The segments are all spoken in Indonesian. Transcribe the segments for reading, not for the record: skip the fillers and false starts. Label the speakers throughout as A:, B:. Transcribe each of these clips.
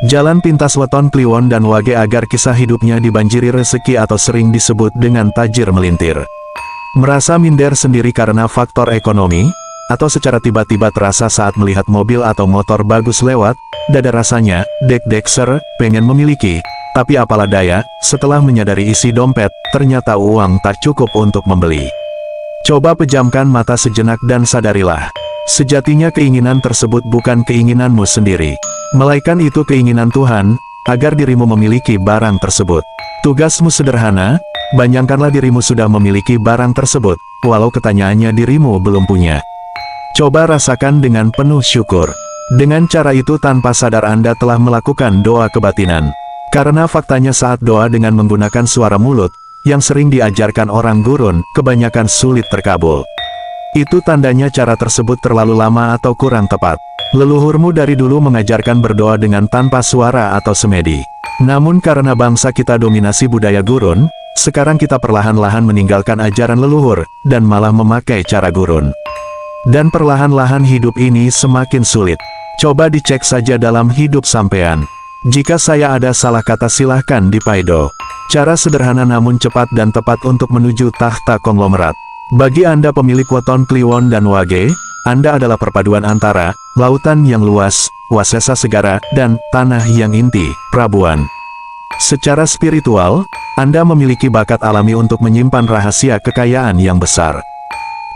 A: Jalan pintas weton Kliwon dan Wage agar kisah hidupnya dibanjiri rezeki atau sering disebut dengan tajir melintir. Merasa minder sendiri karena faktor ekonomi, atau secara tiba-tiba terasa saat melihat mobil atau motor bagus lewat, dada rasanya, dek-dekser, pengen memiliki. Tapi apalah daya, setelah menyadari isi dompet, ternyata uang tak cukup untuk membeli. Coba pejamkan mata sejenak dan sadarilah. Sejatinya keinginan tersebut bukan keinginanmu sendiri, melainkan itu keinginan Tuhan, agar dirimu memiliki barang tersebut. Tugasmu sederhana, bayangkanlah dirimu sudah memiliki barang tersebut, walau ketanyaannya dirimu belum punya. Coba rasakan dengan penuh syukur. Dengan cara itu tanpa sadar Anda telah melakukan doa kebatinan. Karena faktanya saat doa dengan menggunakan suara mulut, yang sering diajarkan orang gurun, kebanyakan sulit terkabul. Itu tandanya cara tersebut terlalu lama atau kurang tepat. Leluhurmu dari dulu mengajarkan berdoa dengan tanpa suara atau semedi. Namun karena bangsa kita dominasi budaya gurun, sekarang kita perlahan-lahan meninggalkan ajaran leluhur, dan malah memakai cara gurun. Dan perlahan-lahan hidup ini semakin sulit. Coba dicek saja dalam hidup sampean. Jika saya ada salah kata silahkan dipaido. Cara sederhana namun cepat dan tepat untuk menuju tahta konglomerat. Bagi Anda pemilik weton Kliwon dan Wage, Anda adalah perpaduan antara lautan yang luas, wasesa segara, dan tanah yang inti, Prabuan. Secara spiritual, Anda memiliki bakat alami untuk menyimpan rahasia kekayaan yang besar.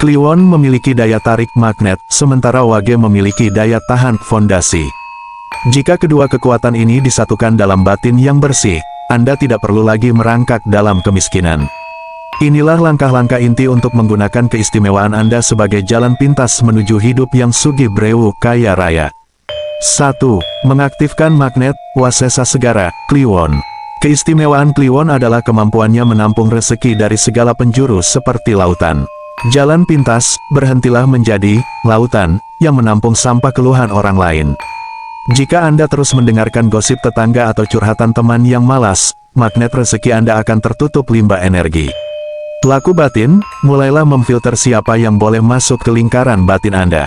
A: Kliwon memiliki daya tarik magnet, sementara Wage memiliki daya tahan fondasi. Jika kedua kekuatan ini disatukan dalam batin yang bersih, Anda tidak perlu lagi merangkak dalam kemiskinan. Inilah langkah-langkah inti untuk menggunakan keistimewaan Anda sebagai jalan pintas menuju hidup yang sugih brewu kaya raya. 1. Mengaktifkan magnet, wasesa segara, Kliwon. Keistimewaan Kliwon adalah kemampuannya menampung rezeki dari segala penjuru seperti lautan. Jalan pintas, berhentilah menjadi lautan yang menampung sampah keluhan orang lain. Jika Anda terus mendengarkan gosip tetangga atau curhatan teman yang malas, magnet rezeki Anda akan tertutup limbah energi. Laku batin, mulailah memfilter siapa yang boleh masuk ke lingkaran batin Anda.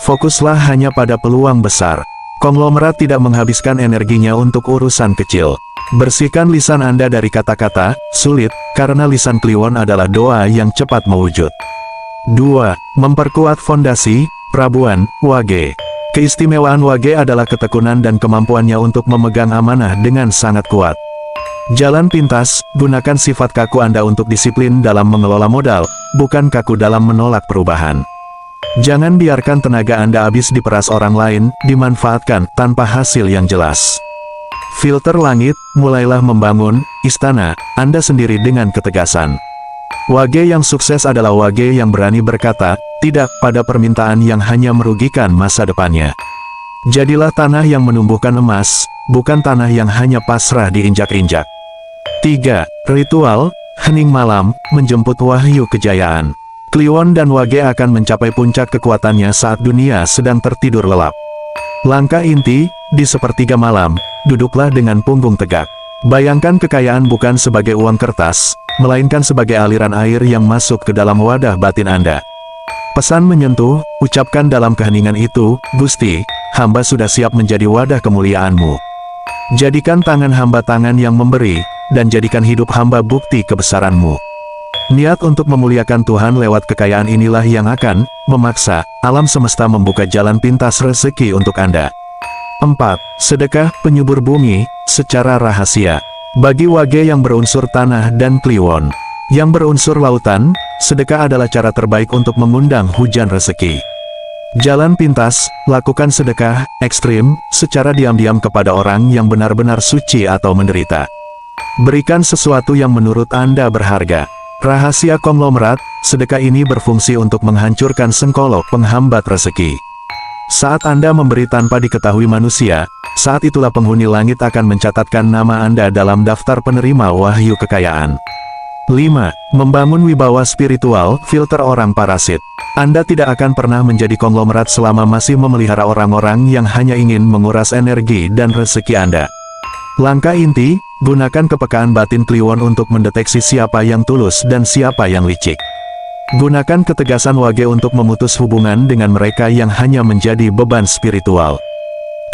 A: Fokuslah hanya pada peluang besar. Konglomerat tidak menghabiskan energinya untuk urusan kecil. Bersihkan lisan Anda dari kata-kata sulit, karena lisan Kliwon adalah doa yang cepat mewujud. 2. Memperkuat fondasi, Prabuan, Wage. Keistimewaan Wage adalah ketekunan dan kemampuannya untuk memegang amanah dengan sangat kuat. Jalan pintas, gunakan sifat kaku Anda untuk disiplin dalam mengelola modal, bukan kaku dalam menolak perubahan. Jangan biarkan tenaga Anda habis diperas orang lain, dimanfaatkan tanpa hasil yang jelas. Filter langit, mulailah membangun istana Anda sendiri dengan ketegasan. Wage yang sukses adalah Wage yang berani berkata tidak pada permintaan yang hanya merugikan masa depannya. Jadilah tanah yang menumbuhkan emas, bukan tanah yang hanya pasrah diinjak-injak. 3. Ritual, hening malam, menjemput wahyu kejayaan. Kliwon dan Wage akan mencapai puncak kekuatannya saat dunia sedang tertidur lelap. Langkah inti, di sepertiga malam, duduklah dengan punggung tegak. Bayangkan kekayaan bukan sebagai uang kertas, melainkan sebagai aliran air yang masuk ke dalam wadah batin Anda. Pesan menyentuh, ucapkan dalam keheningan itu, Gusti, hamba sudah siap menjadi wadah kemuliaan-Mu. Jadikan tangan hamba tangan yang memberi, dan jadikan hidup hamba bukti kebesaran-Mu. Niat untuk memuliakan Tuhan lewat kekayaan inilah yang akan memaksa alam semesta membuka jalan pintas rezeki untuk Anda. 4. Sedekah penyubur bumi, secara rahasia. Bagi Wage yang berunsur tanah dan Kliwon yang berunsur lautan, sedekah adalah cara terbaik untuk mengundang hujan rezeki. Jalan pintas, lakukan sedekah ekstrim secara diam-diam kepada orang yang benar-benar suci atau menderita. Berikan sesuatu yang menurut Anda berharga. Rahasia konglomerat, sedekah ini berfungsi untuk menghancurkan sengkolok penghambat rezeki. Saat Anda memberi tanpa diketahui manusia, saat itulah penghuni langit akan mencatatkan nama Anda dalam daftar penerima wahyu kekayaan. 5. Membangun wibawa spiritual, filter orang parasit. Anda tidak akan pernah menjadi konglomerat selama masih memelihara orang-orang yang hanya ingin menguras energi dan rezeki Anda. Langkah inti, gunakan kepekaan batin Kliwon untuk mendeteksi siapa yang tulus dan siapa yang licik. Gunakan ketegasan Wage untuk memutus hubungan dengan mereka yang hanya menjadi beban spiritual.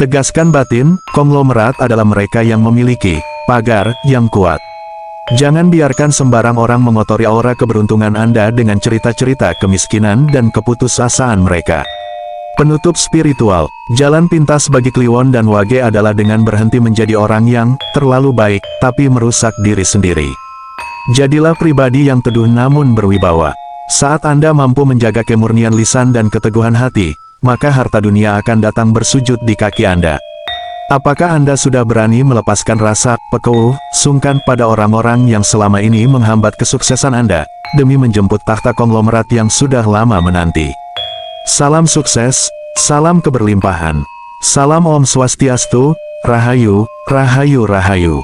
A: Tegaskan batin, konglomerat adalah mereka yang memiliki pagar yang kuat. Jangan biarkan sembarang orang mengotori aura keberuntungan Anda dengan cerita-cerita kemiskinan dan keputusasaan mereka. Penutup spiritual, jalan pintas bagi Kliwon dan Wage adalah dengan berhenti menjadi orang yang terlalu baik, tapi merusak diri sendiri. Jadilah pribadi yang teduh namun berwibawa. Saat Anda mampu menjaga kemurnian lisan dan keteguhan hati, maka harta dunia akan datang bersujud di kaki Anda. Apakah Anda sudah berani melepaskan rasa pekeuh, sungkan pada orang-orang yang selama ini menghambat kesuksesan Anda, demi menjemput tahta konglomerat yang sudah lama menanti? Salam sukses, salam keberlimpahan. Salam Om Swastiastu, Rahayu, Rahayu Rahayu.